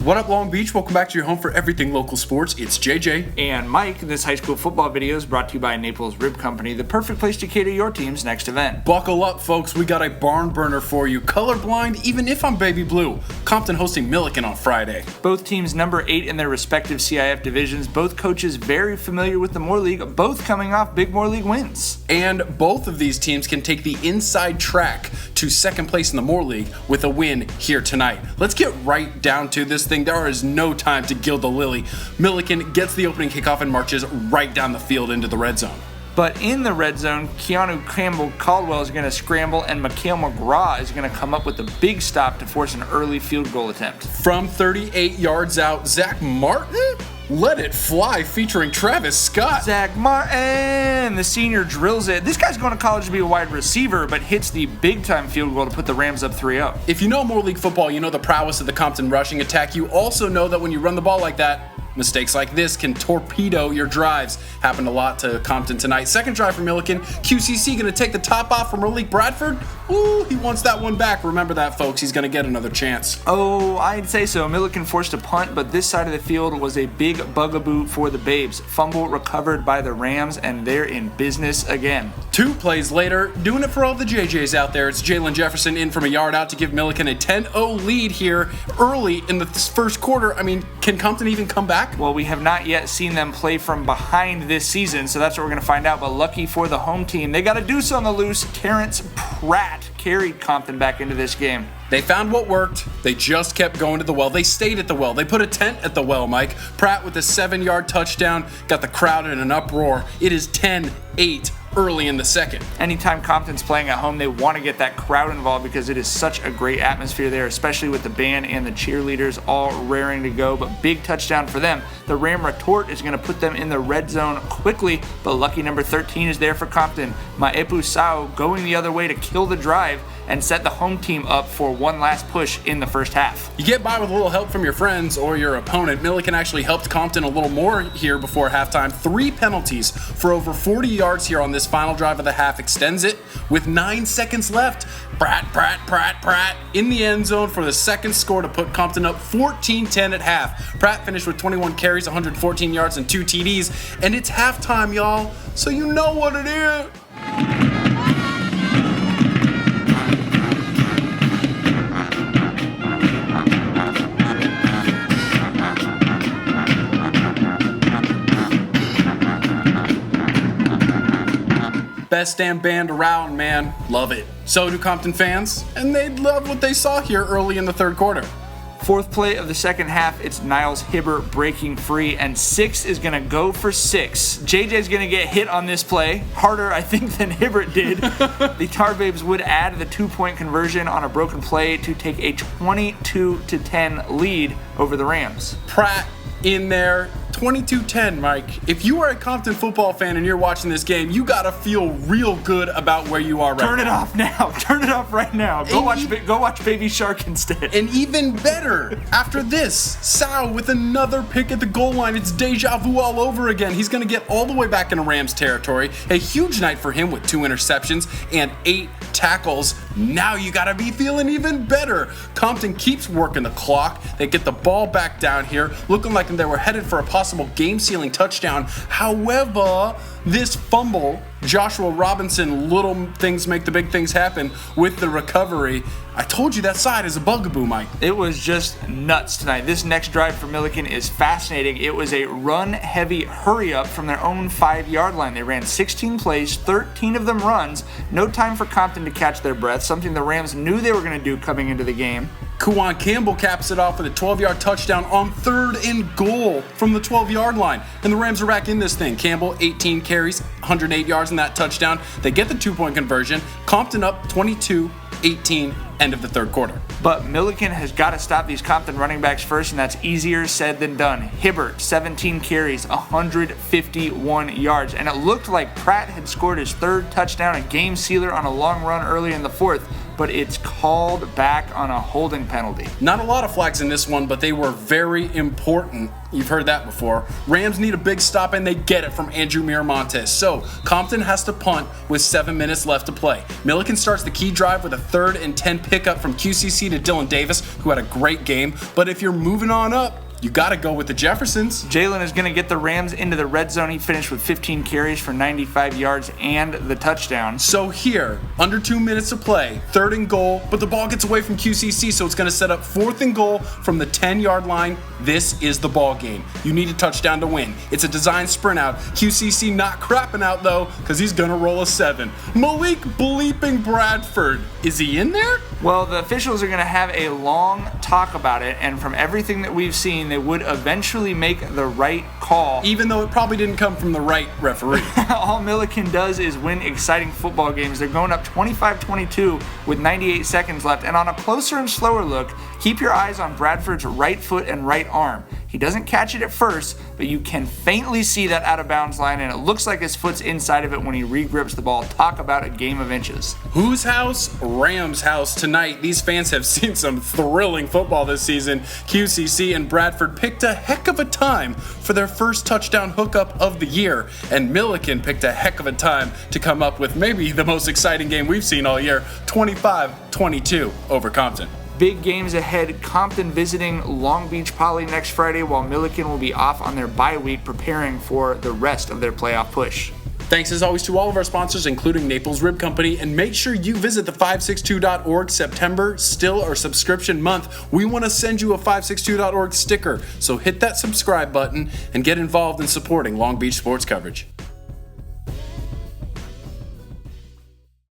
What up, Long Beach? Welcome back to your home for everything local sports. It's JJ. And Mike. This high school football video is brought to you by Naples Rib Company, the perfect place to cater your team's next event. Buckle up, folks. We got a barn burner for you. Colorblind, even if I'm baby blue. Compton hosting Millikan on Friday. Both teams number 8 in their respective CIF divisions. Both coaches very familiar with the Moore League, both coming off big Moore League wins. And both of these teams can take the inside track to second place in the Moore League with a win here tonight. Let's get right down to this thing. There is no time to gild the lily. Millikan gets the opening kickoff and marches right down the field into the red zone. But in the red zone, Keanu Campbell-Caldwell is going to scramble, and Mikhail McGraw is going to come up with a big stop to force an early field goal attempt. From 38 yards out, Zach Martin let it fly, featuring Travis Scott. Zach Martin, the senior, drills it. This guy's going to college to be a wide receiver, but hits the big-time field goal to put the Rams up 3-0. If you know Moore League football, you know the prowess of the Compton rushing attack. You also know that when you run the ball like that, mistakes like this can torpedo your drives. Happened a lot to Compton tonight. Second drive for Millikan. QCC going to take the top off from Malik Bradford. Ooh, he wants that one back. Remember that, folks. He's going to get another chance. Oh, I'd say so. Millikan forced a punt, but this side of the field was a big bugaboo for the Babes. Fumble recovered by the Rams, and they're in business again. 2 plays later, doing it for all the JJs out there. It's Jalen Jefferson in from a yard out to give Millikan a 10-0 lead here early in the first quarter. I mean, can Compton even come back? Well, we have not yet seen them play from behind this season, so that's what we're going to find out. But lucky for the home team, they got a deuce on the loose. Terrence Pratt carried Compton back into this game. They found what worked. They just kept going to the well. They stayed at the well. They put a tent at the well, Mike. Pratt with a 7-yard touchdown got the crowd in an uproar. It is 10-8 early in the second. Anytime Compton's playing at home, they want to get that crowd involved because it is such a great atmosphere there, especially with the band and the cheerleaders all raring to go. But big touchdown for them. The Ram retort is going to put them in the red zone quickly, but lucky number 13 is there for Compton. Maepu Sao going the other way to kill the drive and set the home team up for one last push in the first half. You get by with a little help from your friends or your opponent. Millikan actually helped Compton a little more here before halftime. 3 penalties for over 40 yards here on this final drive of the half. Extends it with 9 seconds left. Pratt in the end zone for the second score to put Compton up 14-10 at half. Pratt finished with 21 carries, 114 yards, and 2 TDs. And it's halftime, y'all, so you know what it is. Best damn band around, man. Love it. So do Compton fans, and they love what they saw here early in the third quarter. Fourth play of the second half, it's Niles Hibbert breaking free, and 6 is going to go for 6. JJ's going to get hit on this play, harder, I think, than Hibbert did. The Tar Babes would add the 2-point conversion on a broken play to take a 22-10 lead over the Rams. Pratt in there, 22-10, Mike. If you are a Compton football fan and you're watching this game, you gotta feel real good about where you are right now. Turn it off now. Turn it off right now. Go watch Baby Shark instead. And even better, after this, Sal with another pick at the goal line. It's deja vu all over again. He's gonna get all the way back into Rams territory. A huge night for him with 2 interceptions and 8 tackles. Now you gotta be feeling even better. Compton keeps working the clock. They get the ball back down here, looking like they were headed for a possible game-sealing touchdown. However, this fumble, Joshua Robinson, little things make the big things happen with the recovery. I told you that side is a bugaboo, Mike. It was just nuts tonight. This next drive for Millikan is fascinating. It was a run-heavy hurry-up from their own 5-yard line. They ran 16 plays, 13 of them runs. No time for Compton to catch their breath, something the Rams knew they were going to do coming into the game. Kuwan Campbell caps it off with a 12-yard touchdown on 3rd and goal from the 12-yard line. And the Rams are back in this thing. Campbell, 18 carries, 108 yards in that touchdown. They get the 2-point conversion. Compton up 22-18, end of the third quarter. But Millikan has got to stop these Compton running backs first, and that's easier said than done. Hibbert, 17 carries, 151 yards. And it looked like Pratt had scored his 3rd touchdown, a game sealer on a long run early in the 4th. but it's called back on a holding penalty. Not a lot of flags in this one, but they were very important. You've heard that before. Rams need a big stop, and they get it from Andrew Miramontes. So Compton has to punt with 7 minutes left to play. Millikan starts the key drive with a 3rd and 10 pickup from QCC to Dylan Davis, who had a great game. But if you're moving on up, you got to go with the Jeffersons. Jalen is going to get the Rams into the red zone. He finished with 15 carries for 95 yards and the touchdown. So here, under 2 minutes to play, 3rd and goal, but the ball gets away from QCC, so it's going to set up 4th and goal from the 10-yard line. This is the ball game. You need a touchdown to win. It's a design sprint out. QCC not crapping out, though, because he's going to roll a 7. Malik bleeping Bradford. Is he in there? Well, the officials are going to have a long talk about it, and from everything that we've seen, they would eventually make the right call. Even though it probably didn't come from the right referee. All Millikan does is win exciting football games. They're going up 25-22 with 98 seconds left, and on a closer and slower look, keep your eyes on Bradford's right foot and right arm. He doesn't catch it at first, but you can faintly see that out of bounds line, and it looks like his foot's inside of it when he regrips the ball. Talk about a game of inches. Whose house? Rams' house tonight. These fans have seen some thrilling football this season. QCC and Bradford picked a heck of a time for their first touchdown hookup of the year, and Millikan picked a heck of a time to come up with maybe the most exciting game we've seen all year, 25-22 over Compton. Big games ahead. Compton visiting Long Beach Poly next Friday, while Millikan will be off on their bye week preparing for the rest of their playoff push. Thanks as always to all of our sponsors, including Naples Rib Company, and make sure you visit the 562.org. September, still our subscription month. We want to send you a 562.org sticker, so hit that subscribe button and get involved in supporting Long Beach sports coverage.